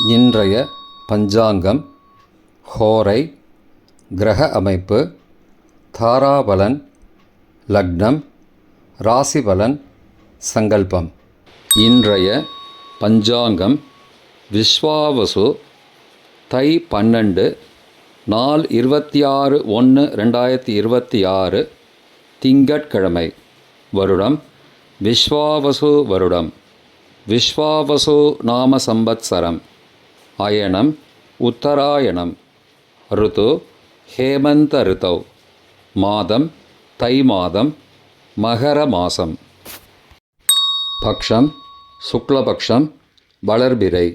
இன்றைய பஞ்சாங்கம், ஹோரை, கிரக அமைப்பு, தாராபலன், லக்னம், ராசிபலன், சங்கல்பம். இன்றைய பஞ்சாங்கம் விஸ்வாவசு தை 12 நாள் 26/1/2026 திங்கட்கிழமை. வருடம் விஸ்வாவசு வருடம். விஸ்வாவசு நாம சம்பத்சரம். அயனம் உத்தராயணம். ருது ஹேமந்த ருதௌ. மாதம் தை மாதம், மகர மாசம். பக்ஷம் சுக்லபக்ஷம், வளர்பிறை.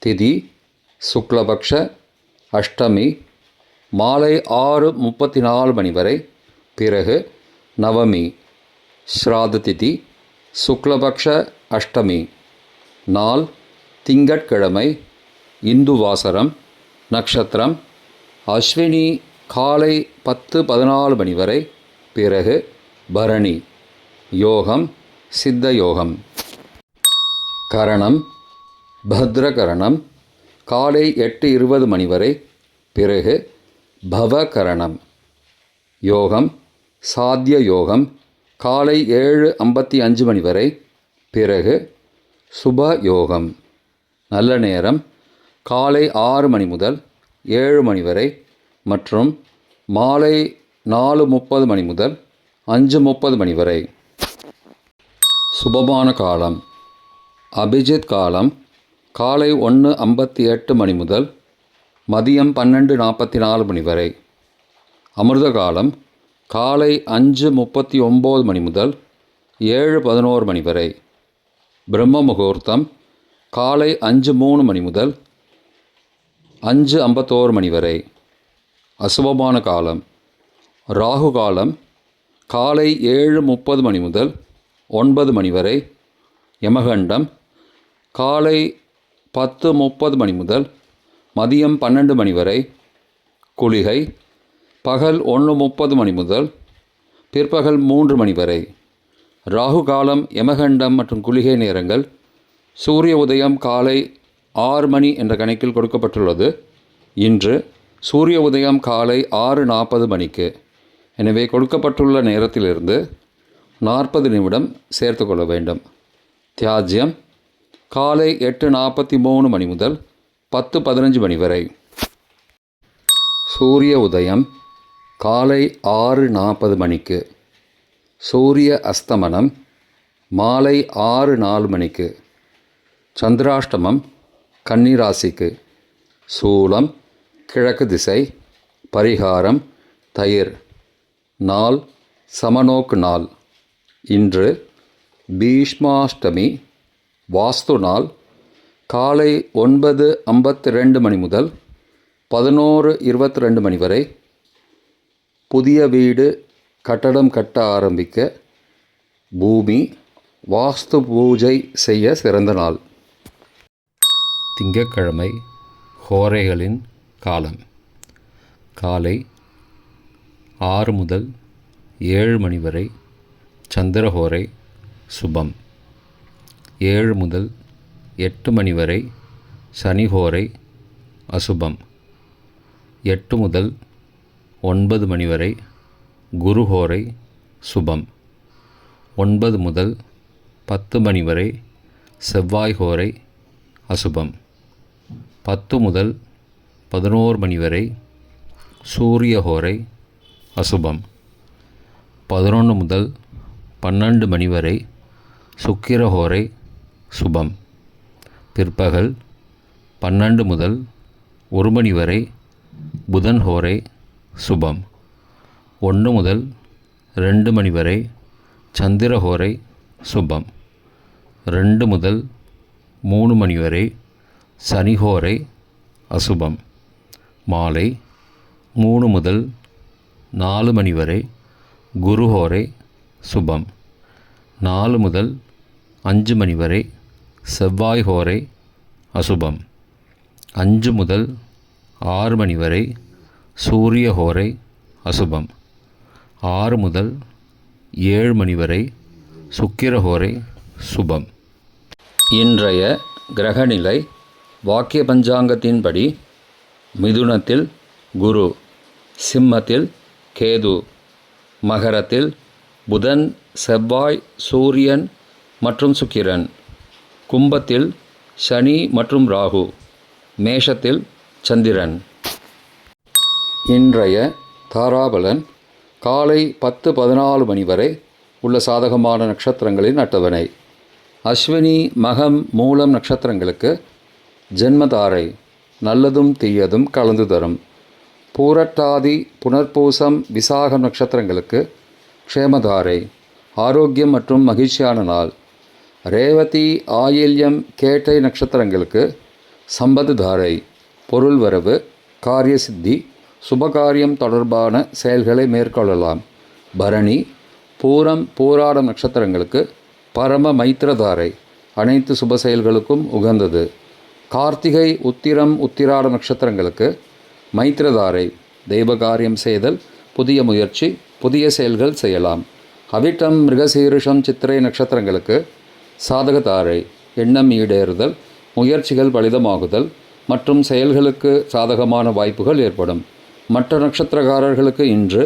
திதி சுக்லபக்ஷ அஷ்டமி, மாலை 6:34 மணி வரை. பிறகு நவமி. ஸ்ராத திதி சுக்லபக்ஷ அஷ்டமி. நாள் திங்கட்கிழமை. இந்துவாசரம். நட்சத்திரம் அஸ்வினி, காலை 10:14 மணி வரை. பிறகு பரணி. யோகம் சித்த யோகம். கரணம் பத்ரகரணம், காலை 8:20 மணி வரை. பிறகு பவகரணம். யோகம் சாத்திய யோகம், காலை 7:55 மணி வரை. பிறகு சுப யோகம். நல்ல நேரம் காலை 6 மணி முதல் 7 மணி வரை மற்றும் மாலை 4:30 மணி முதல் 5:30 மணி வரை. சுபமான காலம் அபிஜித் காலம், காலை 1:58 மணி முதல் மதியம் 12:44 மணி வரை. அமிர்த காலம் காலை 5:39 மணி முதல் 7:11 மணி வரை. பிரம்ம முகூர்த்தம் காலை 5:03 மணி முதல் 5:51 மணி வரை. அசுபமான காலம் ராகு காலம், காலை 7:30 மணி முதல் 9 மணி வரை. யமகண்டம் காலை 10:30 மணி முதல் மதியம் 12 மணி வரை. குளிகை பகல் 1:30 மணி முதல் பிற்பகல் 3 மணி வரை. ராகு காலம், யமகண்டம் மற்றும் குளிகை நேரங்கள் சூரிய உதயம் காலை 6 மணி என்ற கணக்கில் கொடுக்கப்பட்டுள்ளது. இன்று சூரிய உதயம் காலை 6:40 மணிக்கு. எனவே கொடுக்கப்பட்டுள்ள நேரத்திலிருந்து 40 நிமிடம் சேர்த்து கொள்ள வேண்டும். தியாஜ்யம் காலை 8:43 மணி முதல் 10:15 மணி வரை. சூரிய உதயம் காலை 6:40 மணிக்கு. சூரிய அஸ்தமனம் மாலை 6:04 மணிக்கு. சந்திராஷ்டமம் கன்னிராசிக்கு. சூலம் கிழக்கு திசை. பரிகாரம் தயிர். நாள் சமநோக்கு நாள். இன்று பீஷ்மாஷ்டமி. வாஸ்து நாள் காலை 9:52 மணி முதல் 11:22 மணி வரை. புதிய வீடு கட்டடம் கட்ட ஆரம்பிக்க, பூமி வாஸ்து பூஜை செய்ய சிறந்த நாள். திங்கட்கிழமை ஹோரைகளின் காலம். காலை 6 முதல் 7 மணி வரை சந்திரஹோரை சுபம். 7 முதல் 8 மணி வரை சனிஹோரை அசுபம். 8 முதல் 9 மணி வரை குருஹோரை சுபம். 9 முதல் 10 மணி வரை செவ்வாய் ஹோரை அசுபம். 10 முதல் 11 மணி வரை சூரிய ஹோரை அசுபம். 11 முதல் 12 மணி வரை சுக்கிர ஹோரை சுபம். பிற்பகல் 12 முதல் 1 மணி வரை புதன் ஹோரை சுபம். 1 முதல் 2 மணி வரை சந்திரஹோரை சுபம். 2 முதல் 3 மணி வரை சனிஹோரை அசுபம். மாலை 3 முதல் 4 மணி வரை குருஹோரை சுபம். 4 முதல் 5 மணி வரை செவ்வாய் ஹோரை அசுபம். 5 முதல் 6 மணி வரை சூரிய ஹோரை அசுபம். 6 முதல் 7 மணி வரை சுக்கிரஹோரை சுபம். இன்றைய கிரகநிலை வாக்கிய பஞ்சாங்கத்தின்படி மிதுனத்தில் குரு, சிம்மத்தில் கேது, மகரத்தில் புதன், செவ்வாய், சூரியன் மற்றும் சுக்கிரன், கும்பத்தில் சனி மற்றும் ராகு, மேஷத்தில் சந்திரன். இன்றைய தாராபலன் காலை 10:14 மணி வரை உள்ள சாதகமான நட்சத்திரங்களின் அட்டவணை. அஸ்வினி, மகம், மூலம் நட்சத்திரங்களுக்கு ஜென்மதாரை நல்லதும் தீயதும் கலந்து தரும். பூரட்டாதி, புனர்பூசம், விசாகம் நட்சத்திரங்களுக்கு க்ஷேமதாரை ஆரோக்கியம் மற்றும் மகிழ்ச்சியான நாள். ரேவதி, ஆயில்யம், கேட்டை நட்சத்திரங்களுக்கு சம்பத்துதாரை பொருள் வரவு, காரிய சித்தி, சுபகாரியம் தொடர்பான செயல்களை மேற்கொள்ளலாம். பரணி, பூரம், பூராடம் நட்சத்திரங்களுக்கு பரம மைத்திரதாரை அனைத்து சுப செயல்களுக்கும் உகந்தது. கார்த்திகை, உத்திரம், உத்திராட நட்சத்திரங்களுக்கு மைத்திரதாரை தெய்வகாரியம் செய்தல், புதிய முயற்சி, புதிய செயல்கள் செய்யலாம். அவிட்டம், மிருகசீரிஷம், சித்திரை நட்சத்திரங்களுக்கு சாதகதாரை எண்ணம் ஈடேறுதல், முயற்சிகள் பலிதமாகுதல் மற்றும் செயல்களுக்கு சாதகமான வாய்ப்புகள் ஏற்படும். மற்ற நட்சத்திரக்காரர்களுக்கு இன்று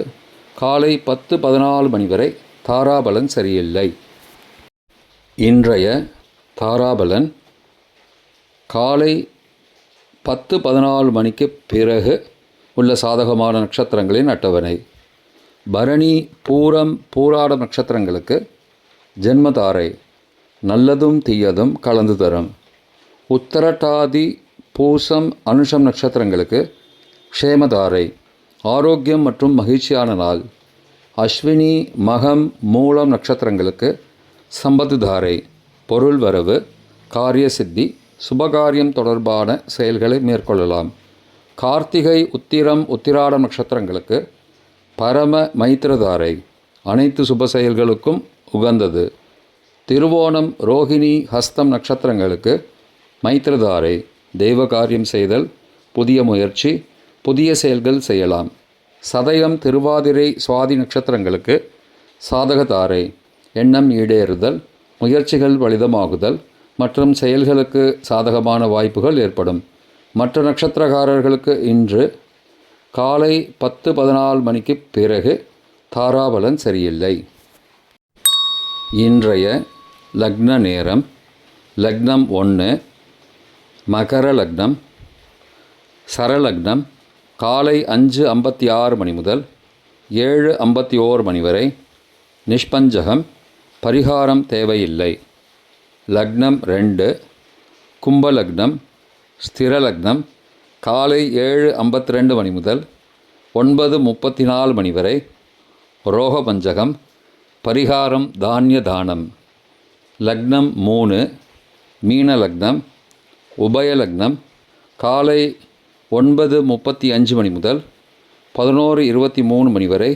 காலை 10:14 மணி வரை தாராபலன் சரியில்லை. இன்றைய தாராபலன் காலை 10:14 மணிக்கு பிறகு உள்ள சாதகமான நட்சத்திரங்களின் அட்டவணை. பரணி, பூரம், பூராட நட்சத்திரங்களுக்கு ஜென்மதாரை நல்லதும் தீயதும் கலந்து தரும். உத்தரட்டாதி, பூசம், அனுஷம் நட்சத்திரங்களுக்கு க்ஷேமதாரை ஆரோக்கியம் மற்றும் மகிழ்ச்சியான நாள். அஸ்வினி, மகம், மூலம் நட்சத்திரங்களுக்கு சம்பத்துதாரை பொருள் வரவு, காரிய சித்தி, சுபகாரியம் தொடர்பான செயல்களை மேற்கொள்ளலாம். கார்த்திகை, உத்திரம், உத்திராடம் நட்சத்திரங்களுக்கு பரம மைத்திரதாரை அனைத்து சுப செயல்களுக்கும் உகந்தது. திருவோணம், ரோகிணி, ஹஸ்தம் நட்சத்திரங்களுக்கு மைத்திரதாரை தெய்வ காரியம் செய்தல், புதிய முயற்சி, புதிய செயல்கள் செய்யலாம். சதயம், திருவாதிரை, சுவாதி நட்சத்திரங்களுக்கு சாதகதாரை எண்ணம் ஈடேறுதல், முயற்சிகள் பலிதமாகுதல் மற்றும் செயல்களுக்கு சாதகமான வாய்ப்புகள் ஏற்படும். மற்ற நட்சத்திரக்காரர்களுக்கு இன்று காலை 10:14 மணிக்கு பிறகு தாராபலன் சரியில்லை. இன்றைய லக்ன நேரம். லக்னம் 1 மகர லக்னம். சரலக்னம் காலை 5:56 மணி முதல் 7:51 மணி வரை. நிஷ்பஞ்சகம், பரிகாரம் தேவையில்லை. லக்னம் 2 கும்பலக்னம். ஸ்திரலக்னம் காலை 7:52 மணி முதல் 9:34 மணி வரை. ரோகபஞ்சகம், பரிகாரம் தானிய தானம். லக்னம் 3 மீன லக்னம். உபயலக்னம் காலை 9:35 மணி முதல் 11:23 மணி வரை.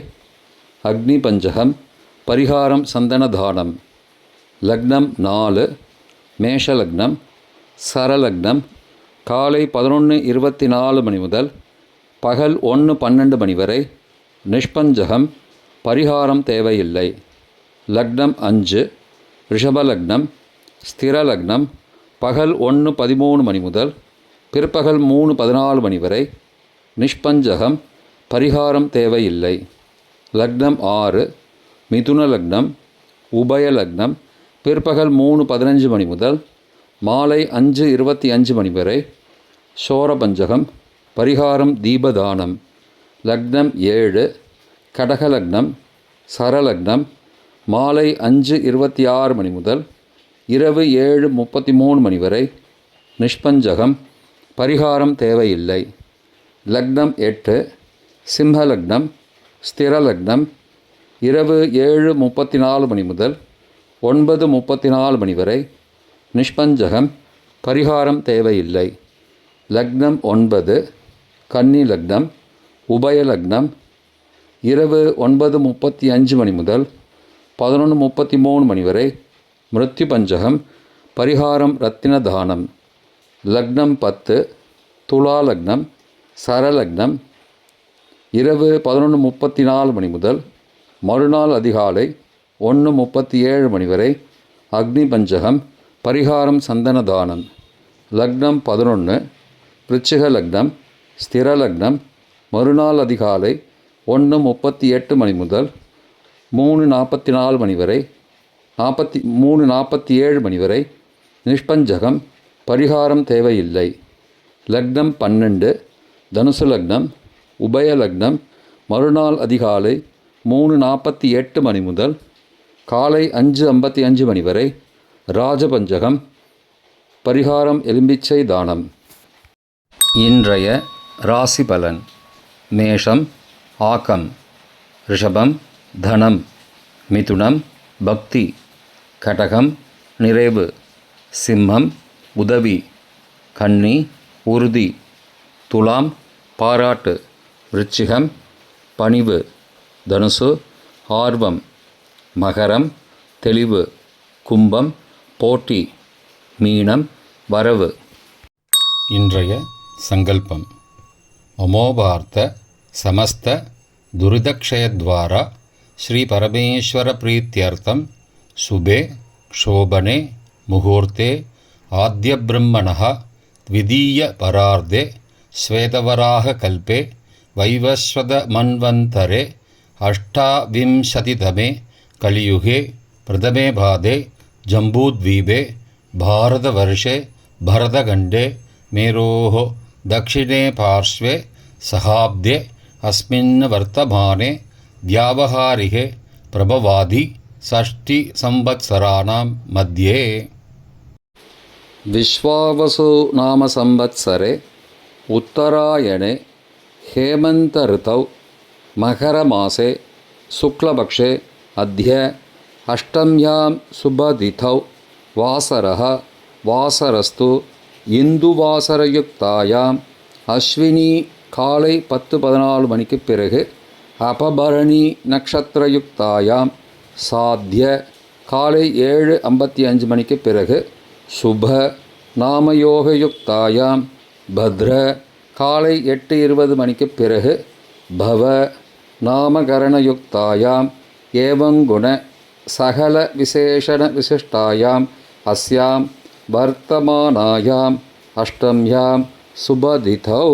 அக்னி பஞ்சகம், பரிகாரம் சந்தன தானம். லக்னம் 4 மேஷலக்னம். சரலக்னம் காலை 11:24 மணி முதல் பகல் 1:12 மணி வரை. நிஷ்பஞ்சகம், பரிகாரம் தேவையில்லை. லக்னம் 5 ரிஷபலக்னம். ஸ்திரலக்னம் பகல் 1:13 மணி முதல் பிற்பகல் 3:14 மணி வரை. நிஷ்பஞ்சகம், பரிகாரம் தேவையில்லை. லக்னம் 6 மிதுன லக்னம். உபயலக்னம் பிற்பகல் 3:15 மணி முதல் மாலை 5:25 மணி வரை. சோரபஞ்சகம், பரிகாரம் தீபதானம். லக்னம் 7 கடகலக்னம். சரலக்னம் மாலை 5:26 மணி முதல் இரவு 7:33 மணி வரை. நிஷ்பஞ்சகம், பரிகாரம் தேவையில்லை. லக்னம் 8 சிம்மலக்னம். ஸ்திரலக்னம் இரவு 7:34 மணி முதல் 9:34 மணி வரை. நிஷ்பஞ்சகம், பரிகாரம் தேவையில்லை. லக்னம் 9 கன்னி லக்னம். உபயலக்னம் இரவு 9:35 மணி முதல் 11:33 மணி வரை. மிருத்யு பஞ்சகம், பரிகாரம் ரத்தின தானம். லக்னம் 10 துலா லக்னம். சரலக்னம் இரவு 11:34 மணி முதல் மறுநாள் அதிகாலை 1:37 மணி வரை. அக்னி பஞ்சகம், பரிகாரம் சந்தன தானம். லக்னம் 11, விருச்சிக லக்னம், ஸ்திர லக்னம், மறுநாள் அதிகாலை 1:38 மணி முதல் 3:44 மணி வரை 3:47 மணி வரை நிஷ்பஞ்சகம், பரிகாரம் தேவையில்லை. லக்னம் 12, தனுசு லக்னம், உபய லக்னம், மறுநாள் அதிகாலை 3:48 மணி முதல் காலை 5:55 மணி வரை ராஜபஞ்சகம், பரிகாரம் எலும்பிச்சை தானம். இன்றைய ராசி பலன். மேஷம் ஆக்கம், ரிஷபம் தனம், மிதுனம் பக்தி, கடகம் நிறைவு, சிம்மம் உதவி, கன்னி உறுதி, துலாம் பாராட்டு, விருச்சிகம் பணிவு, தனுசு ஆர்வம், மகரம் தெளிவு, கும்பம் போட்டி, மீனம் வரவு. இன்றைய சங்கல்பம். அமோபார்த்த சமஸ்த துரிதக்ஷயத்வாரா ஸ்ரீ பரமேஸ்வர பிரீத்யர்த்தம் சுபே க்ஷோபனே முகூர்த்தே ஆத்ய பிரம்மணः த்விதீய பரார்த்தே ஸ்வேதவராக கல்பே வைவஸ்வத மன்வந்தரே அஷ்டாவிம்சதிதமே கலியுகே பிரதமே பாதே ஜம்பூத்வீபே பாரதவர்ஷே பரதகண்டே மேரோः दक्षिणे पार्श्वे सहाब्दे अस्मिन् वर्तमाने व्यावहारिके प्रभवादि षष्टि संवत्सराणां मध्ये विश्वावसु नाम संवत्सरे उत्तरायणे हेमन्त ऋतौ मकरमासे शुक्लपक्षे अद्य अष्टम्यां शुभतिथौ वासरः वासरस्तु இந்துவாசரயுக்தாயாம் அஸ்வினி காலை 10:14 மணிக்கு பிறகு அபபரணி நக்ஷத்திரயுக்தாயாம் சாத்திய காலை 7:55 மணிக்கு பிறகு சுப நாமயோகயுக்தாயாம் பத்ர காலை 8:20 மணிக்கு பிறகு பவ நாமகரணயுக்தாயாம் ஏவங்குண சகல விசேஷண விசிஷ்டாயாம் அஸ்யாம் வர்த்தமானாயாம் அஷ்டம்யாம் சுபதிதௌ.